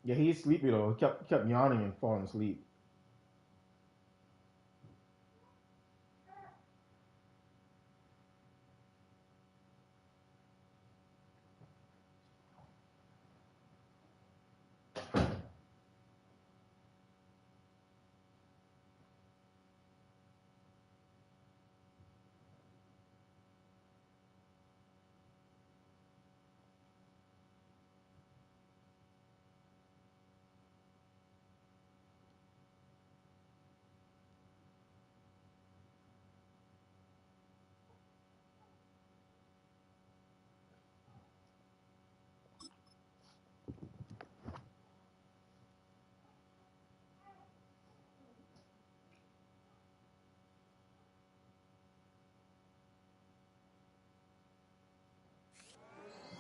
Yeah, he's sleepy though. He kept yawning and falling asleep.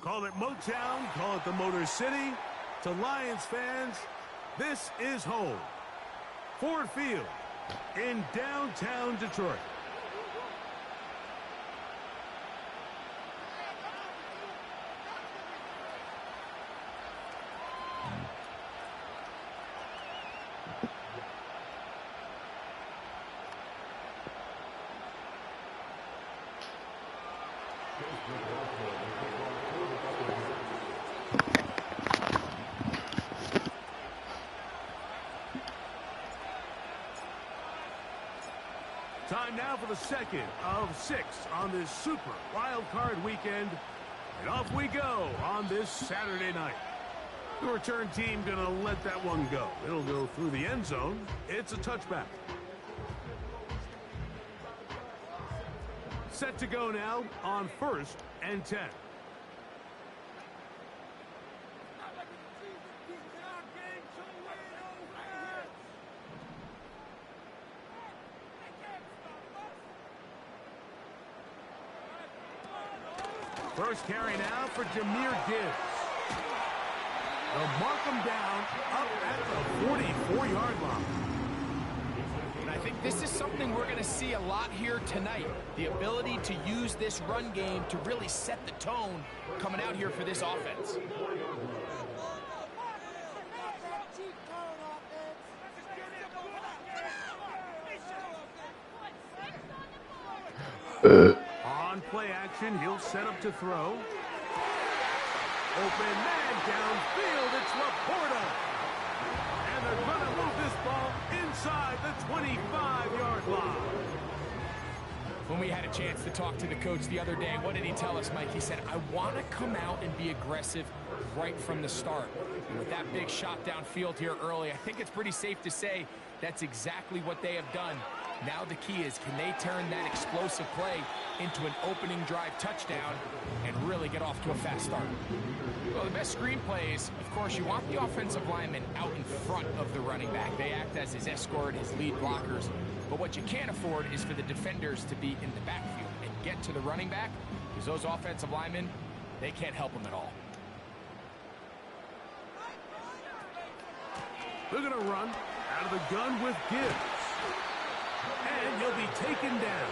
Call it Motown, call it the Motor City. To Lions fans, this is home. Ford Field in downtown Detroit. Time now for the second of 6 on this Super Wild Card weekend. And off we go on this Saturday night. The return team going to let that one go. It'll go through the end zone. It's a touchback. Set to go now on 1st and 10. First carry now for Jahmyr Gibbs. They'll mark him down up at the 44-yard line. And I think this is something we're going to see a lot here tonight. The ability to use this run game to really set the tone coming out here for this offense. On play action, he'll set up to throw. Open man downfield, it's Laporta. And they're going to move this ball inside the 25-yard line. When we had a chance to talk to the coach the other day, what did he tell us, Mike? He said, I want to come out and be aggressive right from the start. And with that big shot downfield here early, I think it's pretty safe to say that's exactly what they have done. Now the key is, can they turn that explosive play into an opening drive touchdown and really get off to a fast start? Well, the best screen plays, of course, you want the offensive lineman out in front of the running back. They act as his escort, his lead blockers. But what you can't afford is for the defenders to be in the backfield and get to the running back, because those offensive linemen, they can't help them at all. They're going to run out of the gun with Gibbs. And he'll be taken down.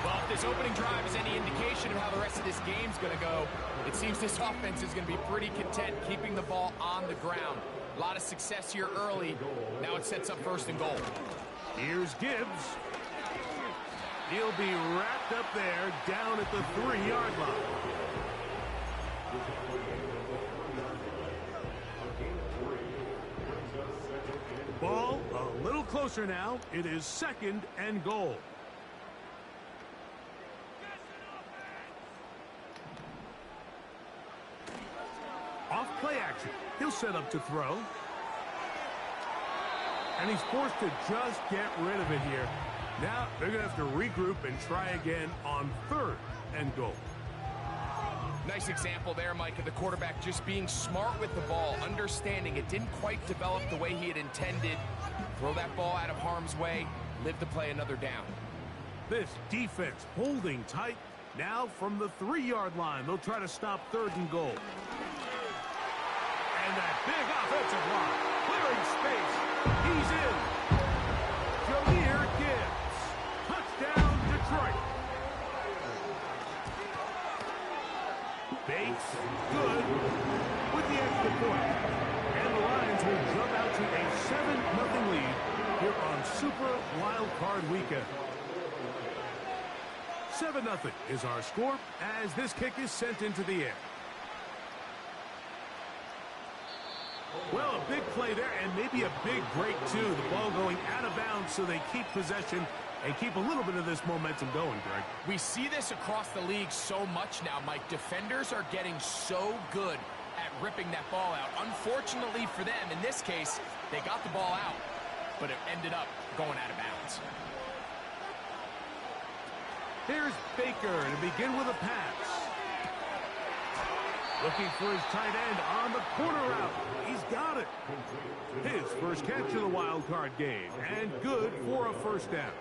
Well, if this opening drive is any indication of how the rest of this game's going to go, it seems this offense is going to be pretty content keeping the ball on the ground. A lot of success here early. Now it sets up 1st and goal. Here's Gibbs. He'll be wrapped up there down at the 3-yard line. Ball a little closer now. It is 2nd and goal. Off play action. He'll set up to throw. And he's forced to just get rid of it here. Now they're going to have to regroup and try again on 3rd and goal. Nice example there, Mike, of the quarterback just being smart with the ball, understanding it didn't quite develop the way he had intended. Throw that ball out of harm's way, live to play another down. This defense holding tight. Now from the 3-yard line, they'll try to stop 3rd and goal. And that big offensive line, clearing space. He's in. Jahmyr Gibbs. Touchdown, Detroit. Bates good with the extra point. And the Lions will jump out to a 7-0 lead here on Super Wild Card Weekend. 7-0 is our score as this kick is sent into the air. Well, a big play there and maybe a big break too. The ball going out of bounds so they keep possession and keep a little bit of this momentum going, Greg. We see this across the league so much now, Mike. Defenders are getting so good at ripping that ball out. Unfortunately for them, in this case, they got the ball out, but it ended up going out of bounds. Here's Baker to begin with a pass. Looking for his tight end on the corner route. He's got it. His first catch of the wild card game, and good for a first down.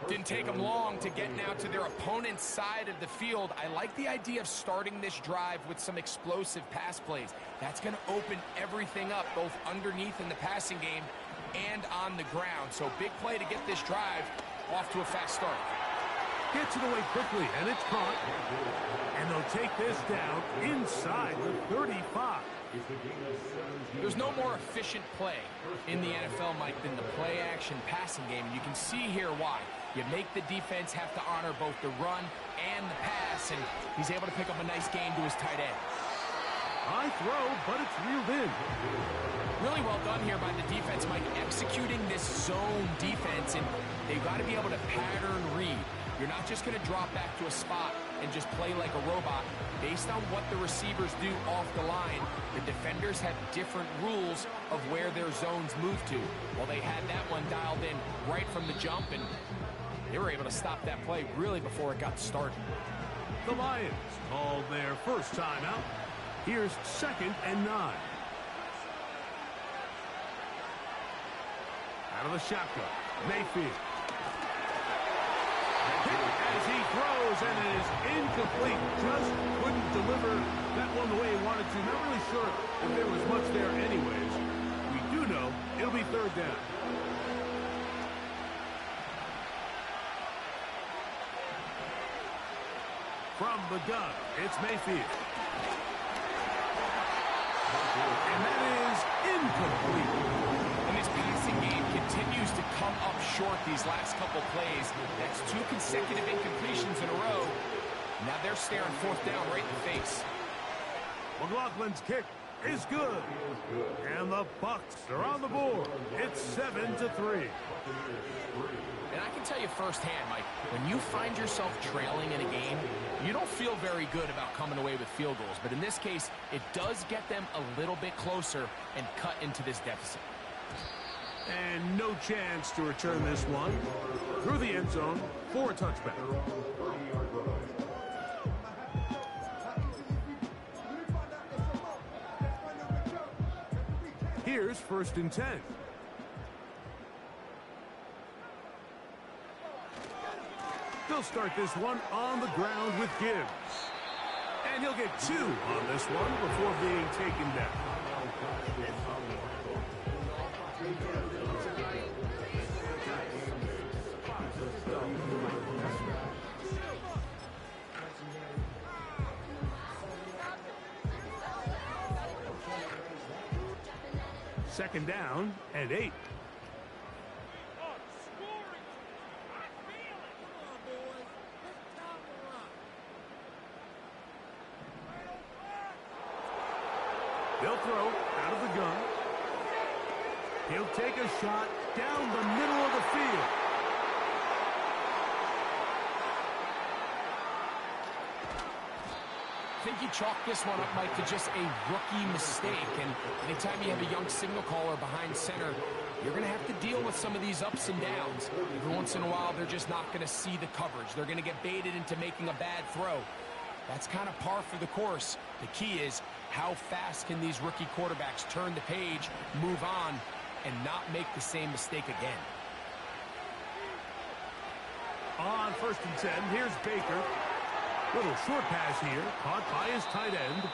Didn't take them long to get now to their opponent's side of the field. I like the idea of starting this drive with some explosive pass plays. That's going to open everything up, both underneath in the passing game and on the ground. So big play to get this drive off to a fast start. Gets it away quickly, and it's caught. And they'll take this down inside the 35. There's no more efficient play in the NFL, Mike, than the play-action passing game. And you can see here why. You make the defense have to honor both the run and the pass, and he's able to pick up a nice gain to his tight end. High throw, but it's reeled in. Really well done here by the defense, Mike, executing this zone defense, and they've got to be able to pattern read. You're not just going to drop back to a spot and just play like a robot. Based on what the receivers do off the line, the defenders have different rules of where their zones move to. Well, they had that one dialed in right from the jump, and they were able to stop that play really before it got started. The Lions called their first timeout. Here's 2nd and 9. Out of the shotgun, Mayfield. As he throws, and it is incomplete. Just couldn't deliver that one the way he wanted to. Not really sure if there was much there anyways. We do know it'll be 3rd down. From the gun, it's Mayfield. And that is incomplete. And this passing game continues to come up short these last couple plays. That's 2 consecutive incompletions in a row. Now they're staring 4th down right in the face. McLaughlin's kick is good. And the Bucs are on the board. It's 7-3. And I can tell you firsthand, Mike, when you find yourself trailing in a game, you don't feel very good about coming away with field goals. But in this case, it does get them a little bit closer and cut into this deficit. And no chance to return this one through the end zone for a touchback. Here's 1st and 10. They'll start this one on the ground with Gibbs. And he'll get 2 on this one before being taken down. Second down and 8. They'll throw out of the gun. He'll take a shot down the middle of the field. I think he chalked this one up, Mike, to just a rookie mistake. And anytime you have a young signal caller behind center, you're going to have to deal with some of these ups and downs. Every once in a while, they're just not going to see the coverage. They're going to get baited into making a bad throw. That's kind of par for the course. The key is how fast can these rookie quarterbacks turn the page, move on, and not make the same mistake again. On 1st and 10, here's Baker. Little short pass here, caught by his tight end.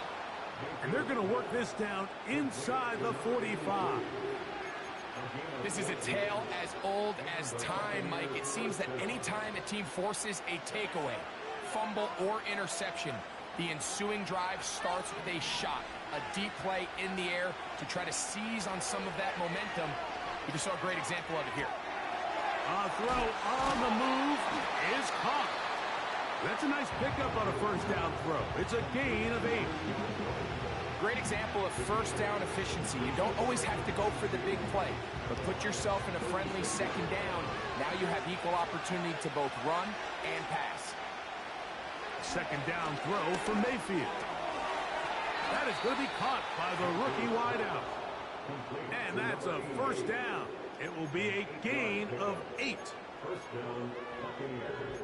And they're going to work this down inside the 45. This is a tale as old as time, Mike. It seems that any time a team forces a takeaway, fumble, or interception, The ensuing drive starts with a shot, a deep play in the air to try to seize on some of that momentum. You just saw a great example of it here. A throw on the move is caught. That's a nice pickup on a first down throw. It's a gain of 8. Great example of first down efficiency. You don't always have to go for the big play, but put yourself in a friendly second down. Now you have equal opportunity to both run and pass. Second down throw for Mayfield. That is going to be caught by the rookie wideout. And that's a first down. It will be a gain of 8. First down, Buccaneers.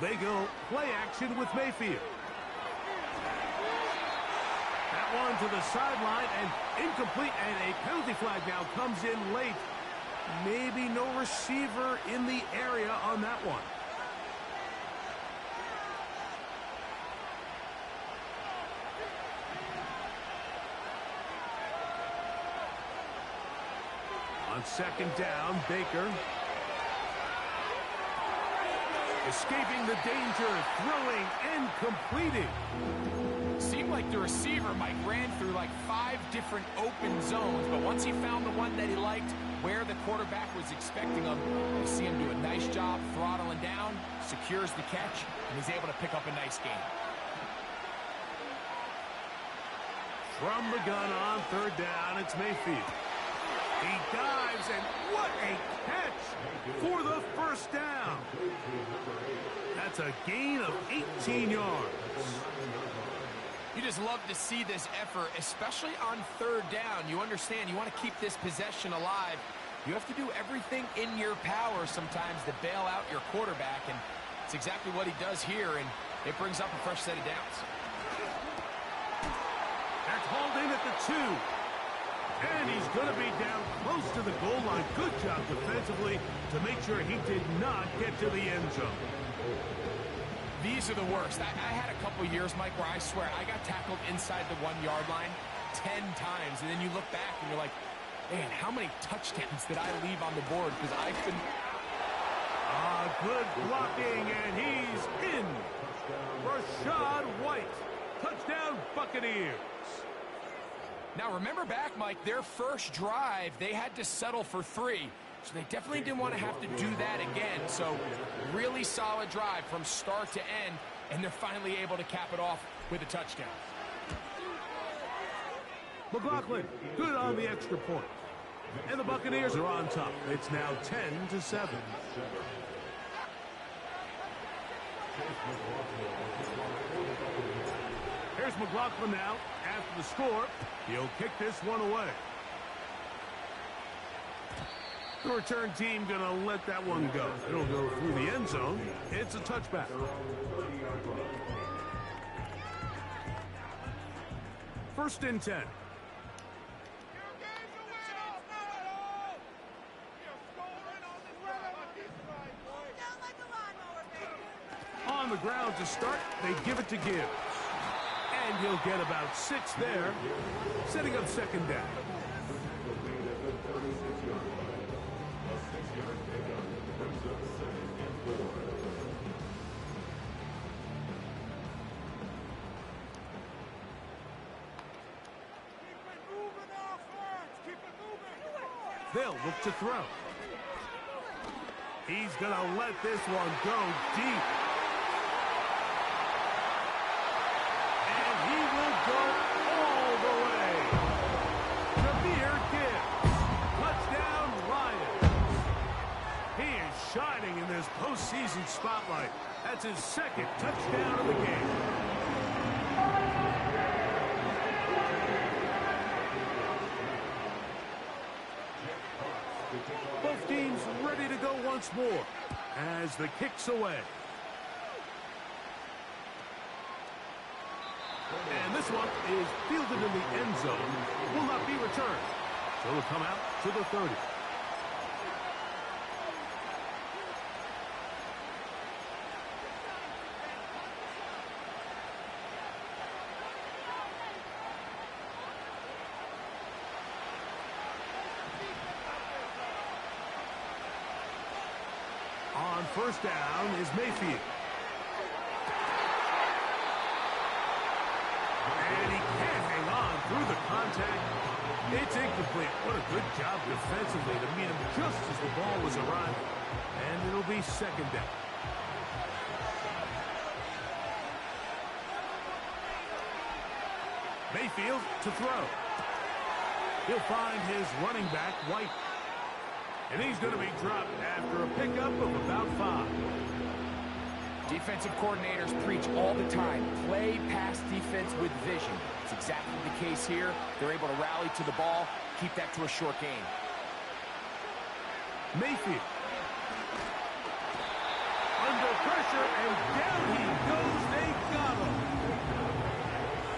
They go play action with Mayfield. That one to the sideline and incomplete, and a penalty flag now comes in late. Maybe no receiver in the area on that one. On second down, Baker. Escaping the danger, throwing and completing. Seemed like the receiver, Mike, ran through like 5 different open zones, but once he found the one that he liked, where the quarterback was expecting him, you see him do a nice job throttling down, secures the catch, and he's able to pick up a nice gain. From the gun on third down, it's Mayfield. He dives, and what a catch for the first down. That's a gain of 18 yards. You just love to see this effort, especially on third down. You understand, you want to keep this possession alive. You have to do everything in your power sometimes to bail out your quarterback, and it's exactly what he does here, and it brings up a fresh set of downs. That's hauled in at the 2. And he's going to be down close to the goal line. Good job defensively to make sure he did not get to the end zone. These are the worst. I had a couple years, Mike, where I swear I got tackled inside the 1-yard line 10 times. And then you look back and you're like, man, how many touchdowns did I leave on the board? Because I couldn't. Good blocking, and he's in. Rachaad White. Touchdown, Buccaneers. Now, remember back, Mike, their first drive, they had to settle for 3. So they definitely didn't want to have to do that again. So really solid drive from start to end, and they're finally able to cap it off with a touchdown. McLaughlin, good on the extra point. And the Buccaneers are on top. It's now 10-7. Here's McLaughlin now. After the score, he'll kick this one away. The return team going to let that one go. It'll go through the end zone. It's a touchback. First and 10. On the ground to start, they give it to Gibbs. And he'll get about 6 there, setting up second down. They'll look to throw. He's going to let this one go deep. And he will go all the way. Jahmyr Gibbs. Touchdown, Lions. He is shining in this postseason spotlight. That's his second touchdown of the game. Both teams ready to go once more as the kick's away. And this one is fielded in the end zone. Will not be returned. So it'll come out to the 30. On first down is Mayfield. And he can't hang on through the contact. It's incomplete. What a good job defensively to meet him just as the ball was arriving. And it'll be second down. Mayfield to throw. He'll find his running back, White. And he's going to be dropped after a pickup of about 5. Defensive coordinators preach all the time, play pass defense with vision. It's exactly the case here. They're able to rally to the ball, keep that to a short gain. Mayfield. Under pressure, and down he goes. They got him.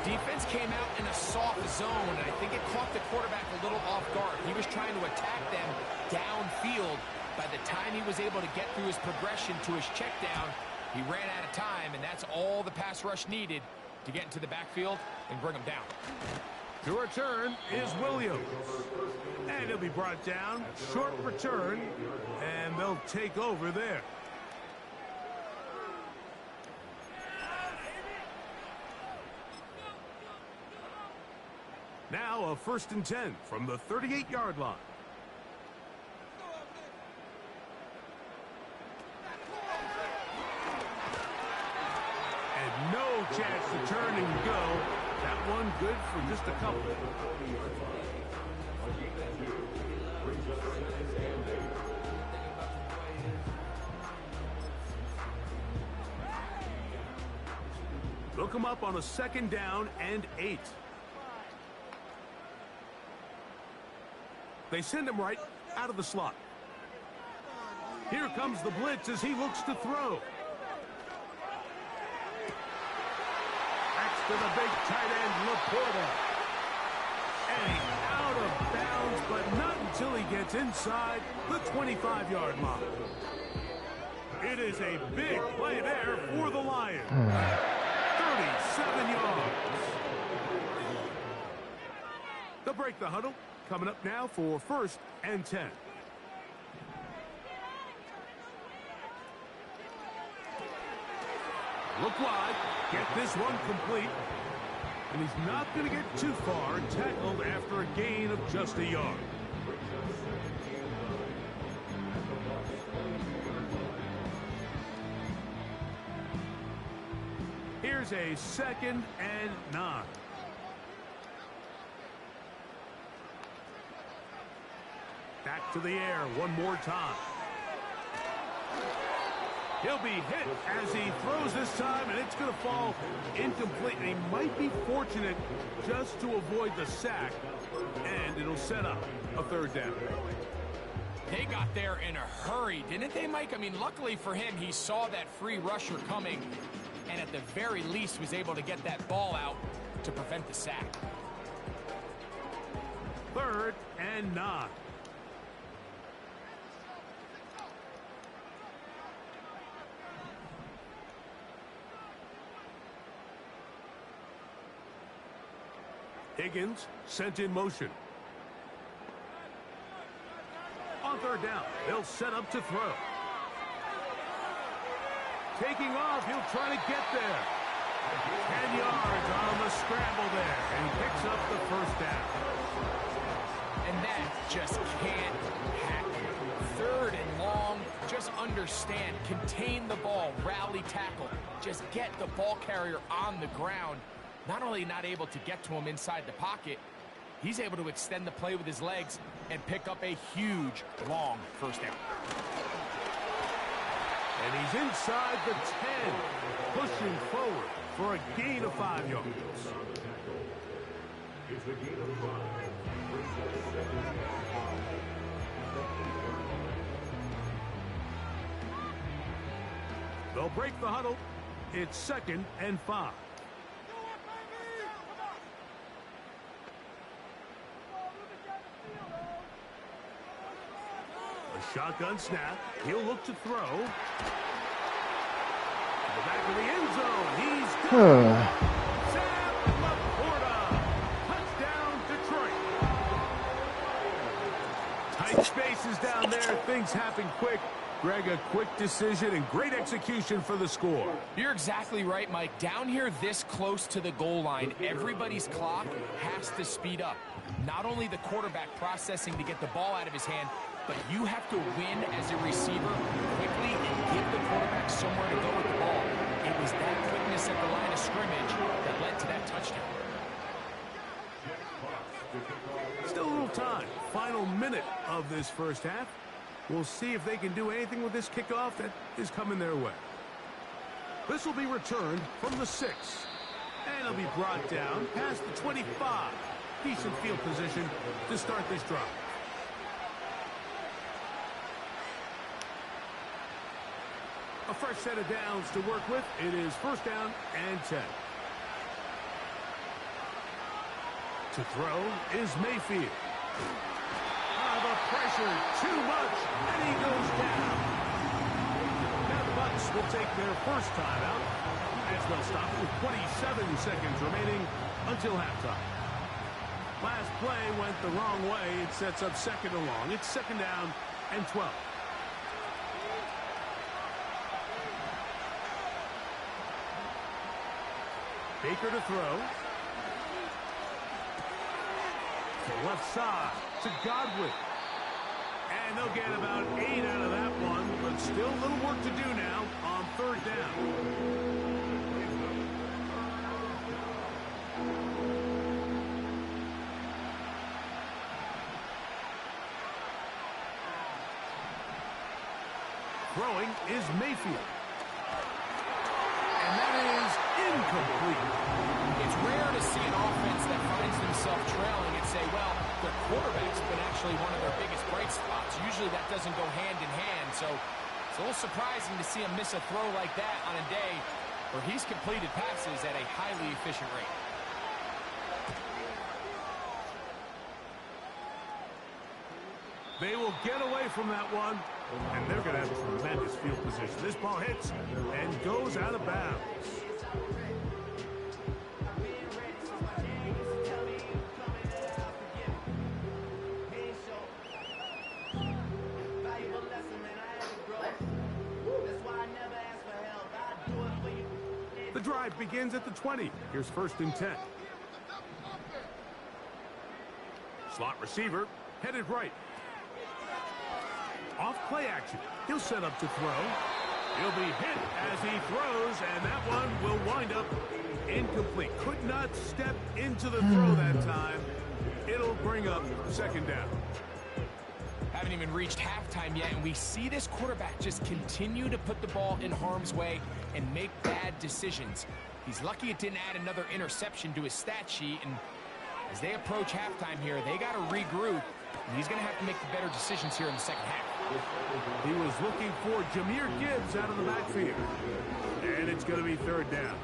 Defense came out in a soft zone, and I think it caught the quarterback a little off guard. He was trying to attack them downfield. By the time he was able to get through his progression to his check down, he ran out of time, and that's all the pass rush needed to get into the backfield and bring him down. To return is Williams. And he'll be brought down. Short return, and they'll take over there. Now a 1st and 10 from the 38-yard line. And no chance to turn and go. That one good for just a couple. Look him up on a 2nd down and 8. They send him right out of the slot. Here comes the blitz as he looks to throw. That's to the big tight end, Laporta. And he's out of bounds, but not until he gets inside the 25-yard line. It is a big play there for the Lions. 37 yards. They'll break the huddle. Coming up now for 1st and 10. Look wide. Get this one complete. And he's not going to get too far, tackled after a gain of just a yard. Here's a 2nd and 9. Back to the air one more time. He'll be hit as he throws this time, and it's going to fall incomplete. And he might be fortunate just to avoid the sack, and it'll set up a 3rd down. They got there in a hurry, didn't they, Mike? I mean, luckily for him, he saw that free rusher coming, and at the very least was able to get that ball out to prevent the sack. 3rd and 9. Higgins sent in motion. On 3rd down, they'll set up to throw. Taking off, he'll try to get there. 10 yards on the scramble there, and he picks up the 1st down. And that just can't happen. 3rd and long, just understand, contain the ball, rally tackle, just get the ball carrier on the ground. Not only not able to get to him inside the pocket, he's able to extend the play with his legs and pick up a huge, long 1st down. And he's inside the 10, pushing forward for a gain of 5 yards. They'll break the huddle. It's 2nd and 5. A shotgun snap. He'll look to throw. To the back of the end zone. He's done. Sam Laporta. Touchdown, Detroit. Tight spaces down there. Things happen quick. Greg, a quick decision and great execution for the score. You're exactly right, Mike. Down here this close to the goal line, everybody's clock has to speed up. Not only the quarterback processing to get the ball out of his hand, but you have to win as a receiver quickly and give the quarterback somewhere to go with the ball. It was that quickness at the line of scrimmage that led to that touchdown. Still a little time. Final minute of this first half. We'll see if they can do anything with this kickoff that is coming their way. This will be returned from the 6. And it'll be brought down past the 25. Decent field position to start this drive. A fresh set of downs to work with. It is first down and 10. To throw is Mayfield. The pressure too much, and he goes down. Now the Bucs will take their first timeout as they'll stop it with 27 seconds remaining until halftime. Last play went the wrong way. It sets up second and long. It's second down and 12. Baker to throw. To the left side to Godwin. And they'll get about 8 out of that one, but still a little work to do now on third down. Throwing is Mayfield. And that is incomplete. It's rare to see an offense that finds themselves trailing and say, well, their quarterback's been actually one of their biggest bright spots. Usually that doesn't go hand in hand, so it's a little surprising to see him miss a throw like that on a day where he's completed passes at a highly efficient rate. They will get away from that one, and they're going to have tremendous field position. This ball hits and goes out of bounds. The drive begins at the 20. Here's first and 10. Slot receiver headed right. Off play action. He'll set up to throw. He'll be hit as he throws, and that one will wind up incomplete. Could not step into the throw that time. It'll bring up second down. Haven't even reached halftime yet, and we see this quarterback just continue to put the ball in harm's way and make bad decisions. He's lucky it didn't add another interception to his stat sheet, and as they approach halftime here, they got to regroup, and he's going to have to make the better decisions here in the second half. He was looking for Jahmyr Gibbs out of the backfield, and it's going to be third down.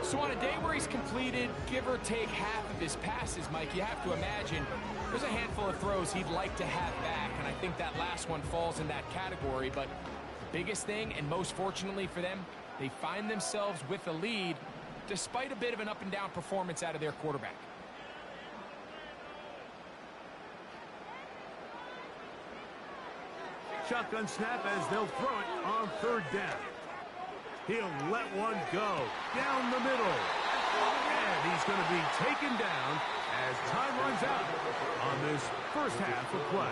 So on a day where he's completed, give or take half of his passes, Mike, you have to imagine there's a handful of throws he'd like to have back, and I think that last one falls in that category. But the biggest thing, and most fortunately for them, they find themselves with a lead despite a bit of an up-and-down performance out of their quarterback. Shotgun snap as they'll throw it on third down. He'll let one go down the middle. And he's going to be taken down as time runs out on this first half of play.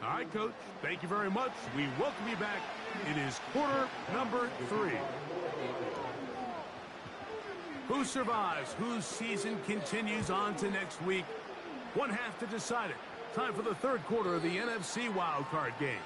All right, Coach, thank you very much. We welcome you back. It is quarter number 3. Who survives? Whose season continues on to next week? One half to decide it. Time for the third quarter of the NFC wildcard game.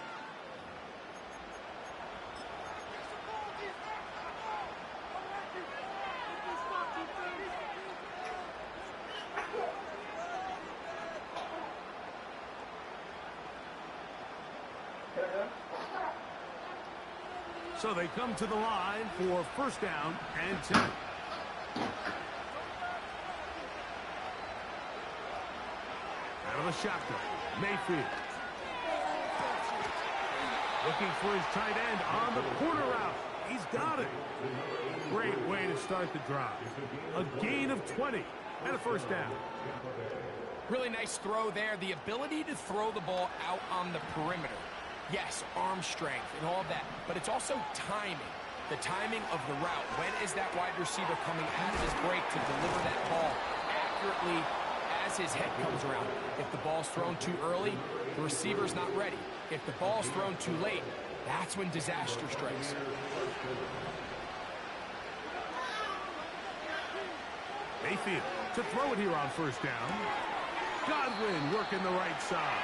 So they come to the line for first down and 10. Out of the shotgun, Mayfield. Looking for his tight end on the corner route. He's got it. Great way to start the drive. A gain of 20 and a first down. Really nice throw there. The ability to throw the ball out on the perimeter. Yes, arm strength and all that, but it's also timing. The timing of the route. When is that wide receiver coming out of his break to deliver that ball accurately as his head comes around? If the ball's thrown too early, the receiver's not ready. If the ball's thrown too late, that's when disaster strikes. Mayfield to throw it here on first down. Godwin working the right side.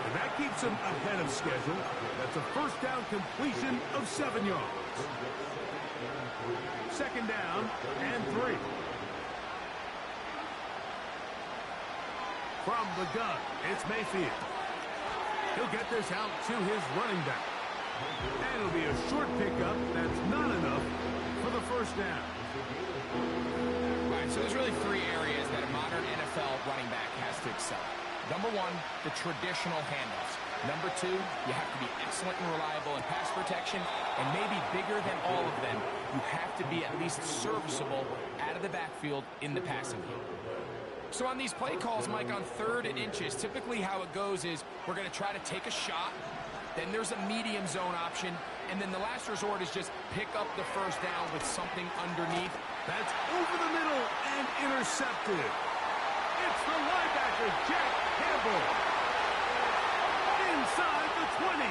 And that keeps him ahead of schedule. That's a first down completion of 7 yards. Second down and 3. From the gun, it's Mayfield. He'll get this out to his running back. And it'll be a short pickup that's not enough for the first down. All right, so there's really 3 areas that a modern NFL running back has to excel. Number 1, the traditional handoffs. Number 2, you have to be excellent and reliable in pass protection. And maybe bigger than all of them, you have to be at least serviceable out of the backfield in the passing game. So on these play calls, Mike, on 3rd and inches, typically how it goes is we're going to try to take a shot. Then there's a medium zone option. And then the last resort is just pick up the first down with something underneath. That's over the middle and intercepted. It's the linebacker, Jack Campbell. Inside the 20.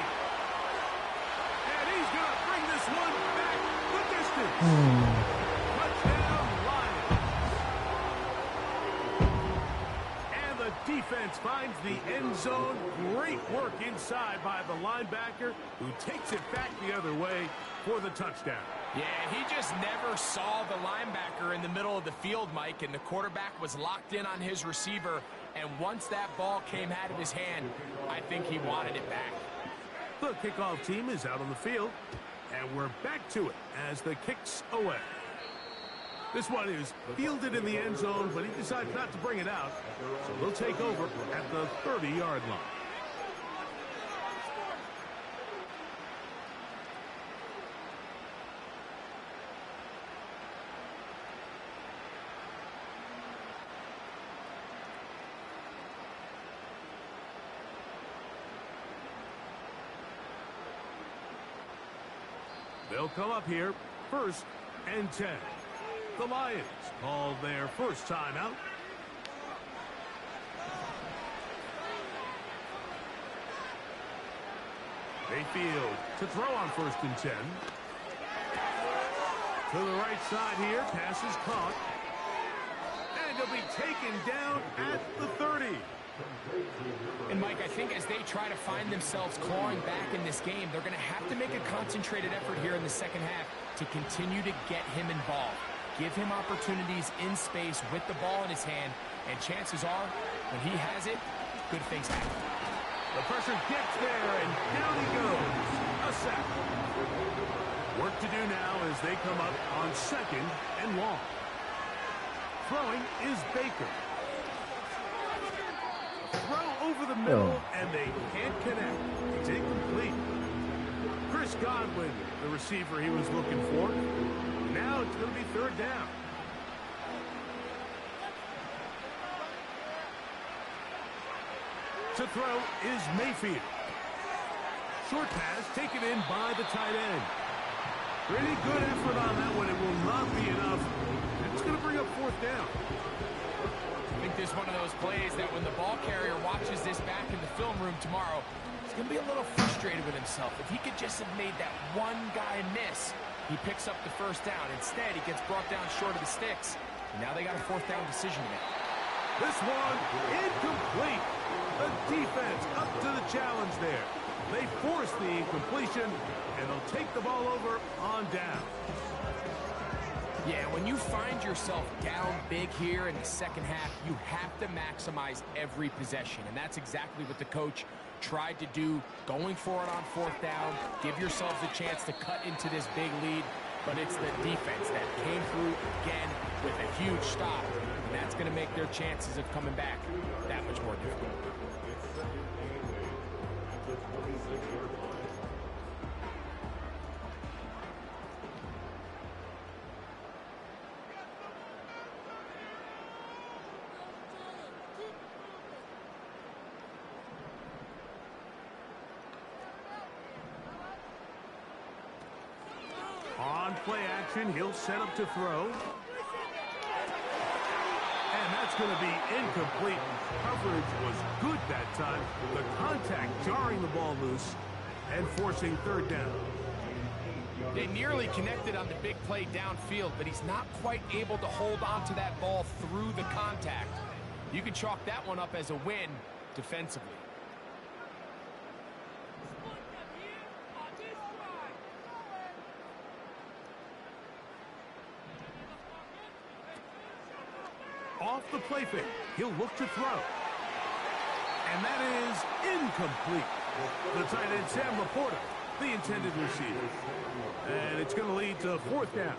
And he's going to bring this one back the distance. Touchdown, Lions. And the defense finds the end zone. Great work inside by the linebacker, who takes it back the other way for the touchdown. Yeah, he just never saw the linebacker in the middle of the field, Mike, and the quarterback was locked in on his receiver, and once that ball came out of his hand, I think he wanted it back. The kickoff team is out on the field, and we're back to it as the kick's away. This one is fielded in the end zone, but he decides not to bring it out, so they'll take over at the 30-yard line. They'll come up here, 1st and 10. The Lions call their first timeout. Mayfield to throw on 1st and 10. To the right side here, pass is caught. And he'll be taken down at the 30. And Mike, I think as they try to find themselves clawing back in this game, they're going to have to make a concentrated effort here in the second half to continue to get him involved. Give him opportunities in space with the ball in his hand, and chances are, when he has it, good things happen. The pressure gets there, and down he goes. A sack. Work to do now as they come up on 2nd and long. Throwing is Baker. Throw over the middle, and they can't connect. It's incomplete. Chris Godwin, the receiver he was looking for. Now it's going to be 3rd down. To throw is Mayfield. Short pass taken in by the tight end. Pretty good effort on that one. It will not be enough. It's going to bring up 4th down. I think this is one of those plays that when the ball carrier watches this back in the film room tomorrow, he's going to be a little frustrated with himself. If he could just have made that one guy miss, he picks up the first down. Instead, he gets brought down short of the sticks. And now they got a 4th down decision to make. This one incomplete. The defense up to the challenge there. They force the incompletion, and they'll take the ball over on down. Yeah, when you find yourself down big here in the second half, you have to maximize every possession. And that's exactly what the coach tried to do, going for it on 4th down, give yourselves a chance to cut into this big lead, but it's the defense that came through again with a huge stop, and that's going to make their chances of coming back that much more difficult. On play action, he'll set up to throw. And that's going to be incomplete. Coverage was good that time. The contact jarring the ball loose and forcing 3rd down. They nearly connected on the big play downfield, but he's not quite able to hold on to that ball through the contact. You can chalk that one up as a win defensively. Off the play fake, he'll look to throw. And that is incomplete. The tight end, Sam Laporta, the intended receiver. And it's going to lead to 4th down.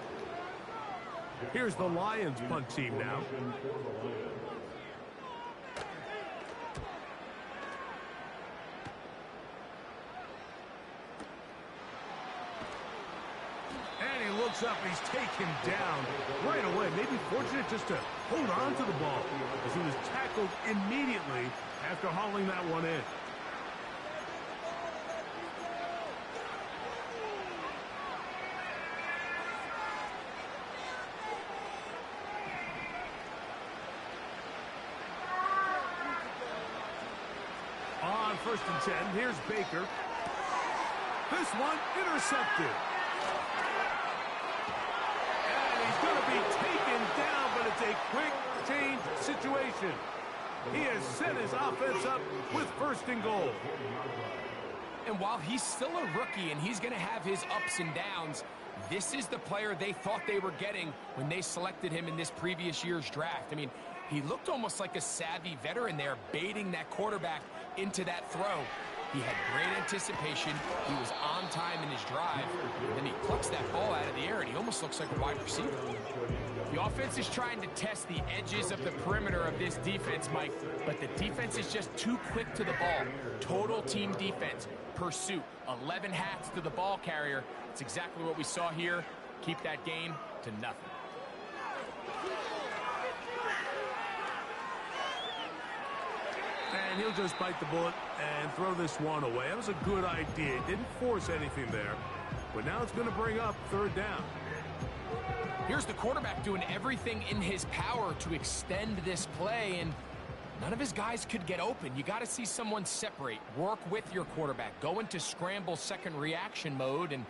Here's the Lions punt team now. Looks up, he's taken down right away. Maybe fortunate just to hold on to the ball as he was tackled immediately after hauling that one in. On 1st and 10, here's Baker. This one intercepted. Going to be taken down, but it's a quick change situation. He has set his offense up with 1st and goal. And while he's still a rookie and he's going to have his ups and downs, this is the player they thought they were getting when they selected him in this previous year's draft. I mean, he looked almost like a savvy veteran there, baiting that quarterback into that throw. He had great anticipation. He was on time in his drive. And then he plucks that ball out of the air, and he almost looks like a wide receiver. The offense is trying to test the edges of the perimeter of this defense, Mike, but the defense is just too quick to the ball. Total team defense, pursuit, 11 hats to the ball carrier. It's exactly what we saw here. Keep that game to nothing. And he'll just bite the bullet and throw this one away. That was a good idea. Didn't force anything there. But now it's going to bring up 3rd down. Here's the quarterback doing everything in his power to extend this play, and none of his guys could get open. You got to see someone separate, work with your quarterback, go into scramble second reaction mode, and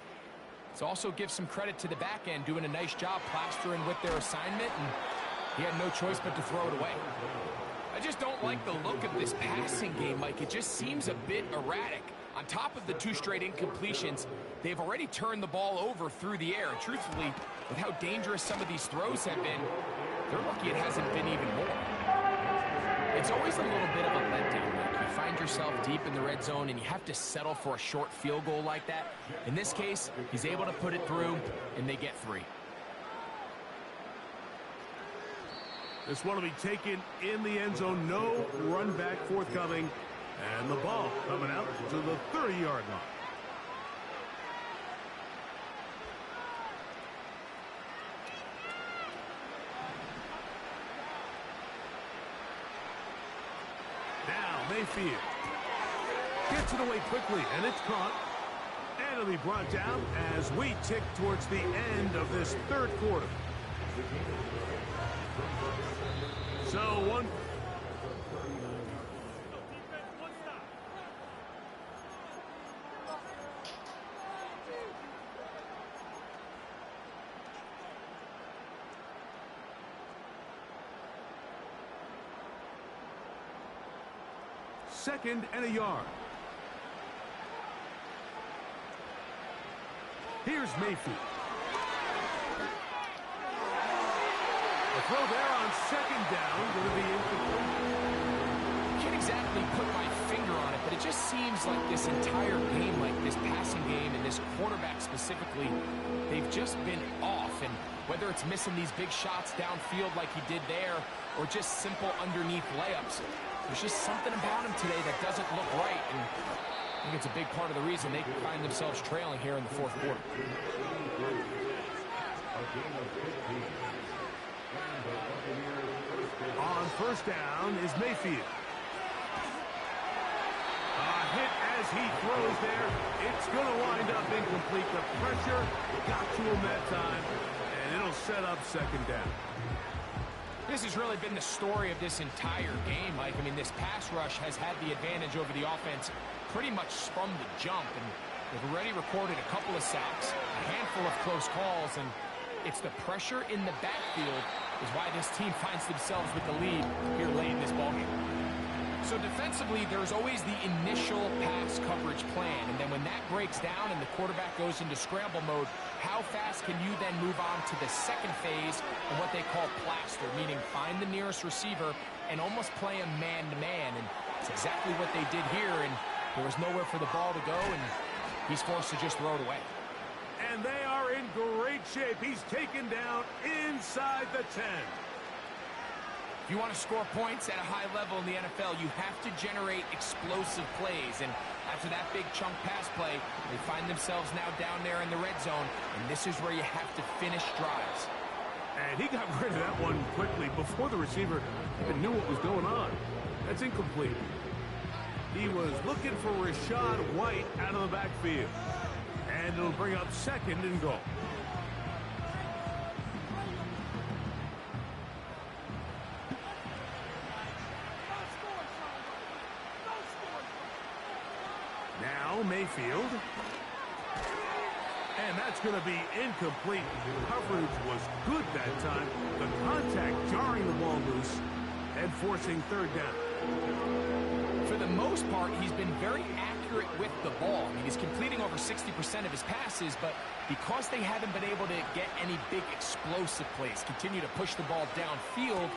it's also give some credit to the back end doing a nice job plastering with their assignment, and he had no choice but to throw it away. I just don't like the look of this passing game, Mike. It just seems a bit erratic. On top of the 2 straight incompletions, they've already turned the ball over through the air. And truthfully, with how dangerous some of these throws have been, they're lucky it hasn't been even more. It's always a little bit of a letdown, Mike. You find yourself deep in the red zone and you have to settle for a short field goal like that. In this case, he's able to put it through, and they get 3. This one will be taken in the end zone. No run back forthcoming. And the ball coming out to the 30-yard line. Now Mayfield gets it away quickly, and it's caught. And it'll be brought down as we tick towards the end of this 3rd quarter. So one. Second and a yard. Here's Mayfield. The throw there on 2nd down, going to be incomplete. Can't exactly put my finger on it, but it just seems like this entire game, like this passing game and this quarterback specifically, they've just been off. And whether it's missing these big shots downfield like he did there or just simple underneath layups, there's just something about him today that doesn't look right. And I think it's a big part of the reason they find themselves trailing here in the fourth quarter. On first down is Mayfield. A hit as he throws there. It's going to wind up incomplete. The pressure got to him that time, and it'll set up second down. This has really been the story of this entire game, Mike. I mean, this pass rush has had the advantage over the offense pretty much from the jump, and they've already recorded a couple of sacks, a handful of close calls, and it's the pressure in the backfield is why this team finds themselves with the lead here late in this ballgame. So defensively, there's always the initial pass coverage plan, and then when that breaks down and the quarterback goes into scramble mode, how fast can you then move on to the second phase of what they call plaster, meaning find the nearest receiver and almost play him man-to-man, and it's exactly what they did here, and there was nowhere for the ball to go, and he's forced to just throw it away. And they are in great shape. He's taken down inside the 10. If you want to score points at a high level in the NFL, you have to generate explosive plays. And after that big chunk pass play, they find themselves now down there in the red zone. And this is where you have to finish drives. And he got rid of that one quickly before the receiver even knew what was going on. That's incomplete. He was looking for Rachaad White out of the backfield. And it'll bring up second and goal. Now Mayfield. And that's going to be incomplete. Coverage was good that time. The contact jarring the ball loose and forcing third down. For the most part, he's been very accurate with the ball. I mean, he's completing over 60% of his passes, but because they haven't been able to get any big explosive plays, continue to push the ball downfield,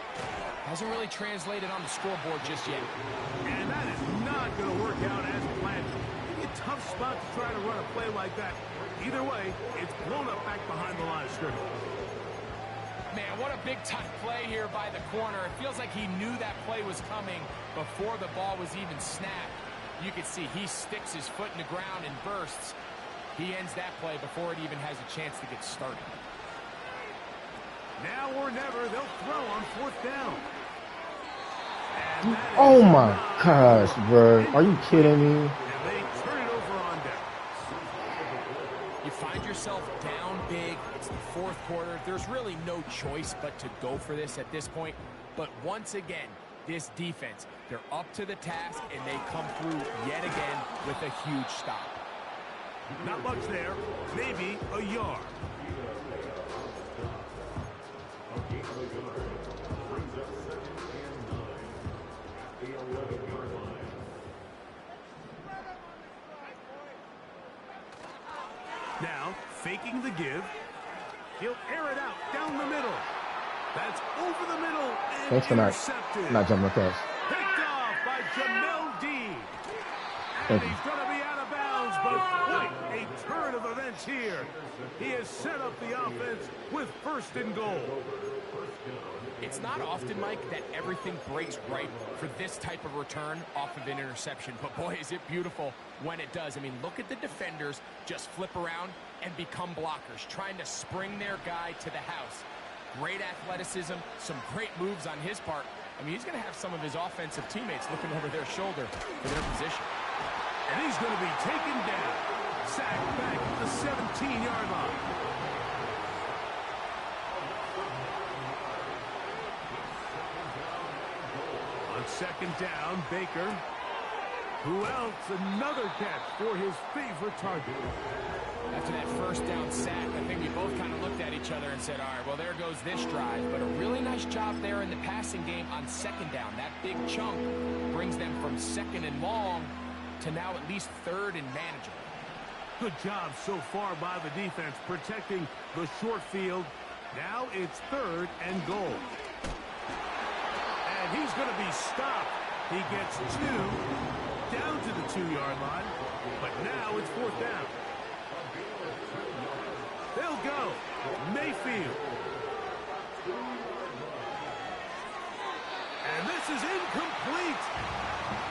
hasn't really translated on the scoreboard just yet. And that is not going to work out as planned. Maybe a tough spot to try to run a play like that. Either way, it's blown up back behind the line of scrimmage. Man, what a big tough play here by the corner. It feels like he knew that play was coming before the ball was even snapped. You can see he sticks his foot in the ground and bursts. He ends that play before it even has a chance to get started. Now or never, they'll throw on fourth down. Oh my gosh, bro. Are you kidding me? And they turn it over on downs. You find yourself down big. It's the fourth quarter. There's really no choice but to go for this at this point. But once again, this defense, they're up to the task, and they come through yet again with a huge stop. Not much there. Maybe a yard. Now, faking the give. He'll air it out down the middle. That's over the middle and Thanks for intercepted. not jumping across. Picked off by Jamel Dean. And he's going to be out of bounds, but what a turn of events here. He has set up the offense with first and goal. It's not often, Mike, that everything breaks right for this type of return off of an interception. But, boy, is it beautiful when it does. I mean, look at the defenders just flip around and become blockers, trying to spring their guy to the house. Great athleticism, some great moves on his part. I mean, he's going to have some of his offensive teammates looking over their shoulder for their position. And he's going to be taken down. Sacked back at the 17-yard line. On second down, Baker. Who else? Another catch for his favorite target. After that first down sack, I think we both kind of looked at each other and said, all right, well, there goes this drive. But a really nice job there in the passing game on second down. That big chunk brings them from second and long to now at least third and manageable. Good job so far by the defense protecting the short field. Now it's third and goal. And he's going to be stopped He gets 2 down to the 2-yard line, but now it's 4th down. They'll go. Mayfield. And this is incomplete.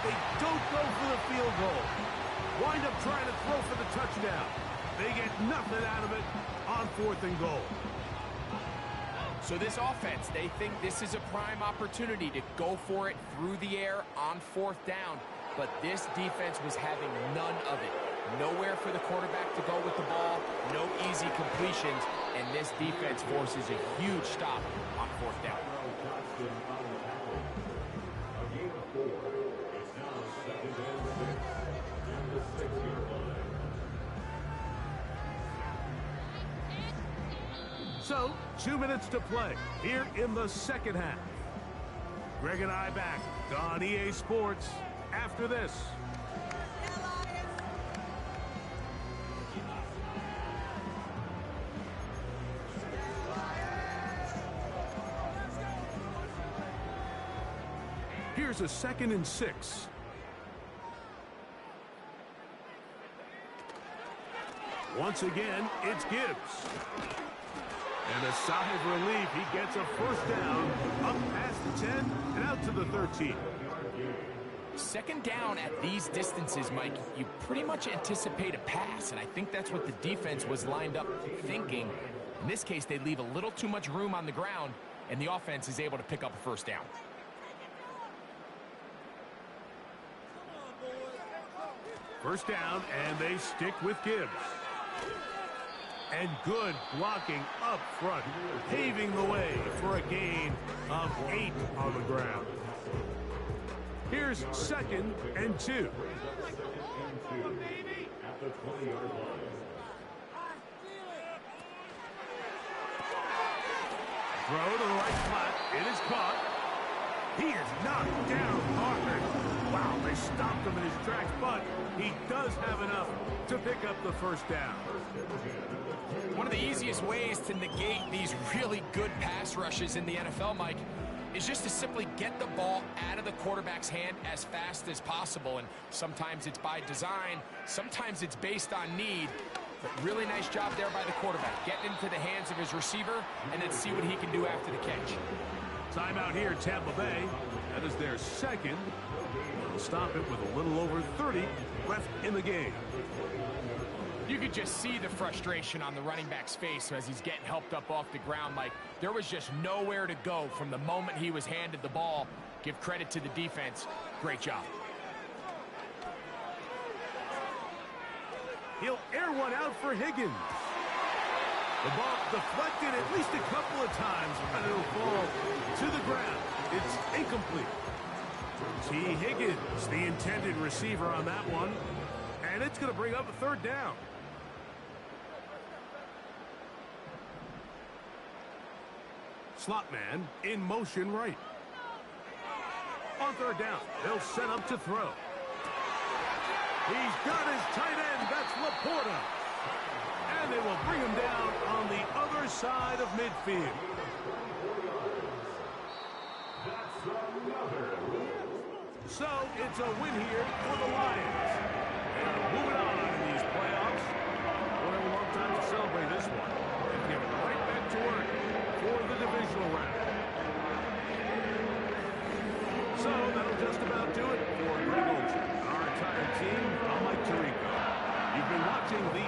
They don't go for the field goal. Wind up trying to throw for the touchdown. They get nothing out of it on 4th and goal. So this offense, they think this is a prime opportunity to go for it through the air on 4th down. But this defense was having none of it. Nowhere for the quarterback to go with the ball, no easy completions, and this defense forces a huge stop on 4th down. So, 2 minutes to play here in the second half. Greg and I back on EA Sports after this. Here's a 2nd and 6. Once again, it's Gibbs. And a sigh of relief. He gets a 1st down, up past the 10 and out to the 13. 2nd down at these distances, Mike, you pretty much anticipate a pass, and I think that's what the defense was lined up thinking. In this case, they leave a little too much room on the ground, and the offense is able to pick up a 1st down. First down, and they stick with Gibbs. And good blocking up front, paving the way for a gain of 8 on the ground. Here's 2nd and 2. Throw to the right flat. It is caught. He is knocked down hard. Wow, they stopped him in his tracks, but he does have enough to pick up the 1st down. One of the easiest ways to negate these really good pass rushes in the NFL, Mike, is just to simply get the ball out of the quarterback's hand as fast as possible. And sometimes it's by design, sometimes it's based on need. But really nice job there by the quarterback, getting into the hands of his receiver, and then see what he can do after the catch. Timeout here, Tampa Bay. That is their 2nd. They'll stop it with a little over 30 left in the game. You could just see the frustration on the running back's face as he's getting helped up off the ground. Like, there was just nowhere to go from the moment he was handed the ball. Give credit to the defense. Great job. He'll air one out for Higgins. The ball deflected at least a couple of times, but it'll fall to the ground. It's incomplete. T. Higgins, the intended receiver on that one. And it's going to bring up a 3rd down. Slot man in motion right. On 3rd down, they'll set up to throw. He's got his tight end. That's Laporta. And they will bring him down on the other side of midfield. So it's a win here for the Lions. And moving on in these playoffs. We'll have a long time to celebrate this one. And get right back to work for the divisional round. So that'll just about do it for Greg Olsen, our entire team. I'm Mike Tirico. You've been watching the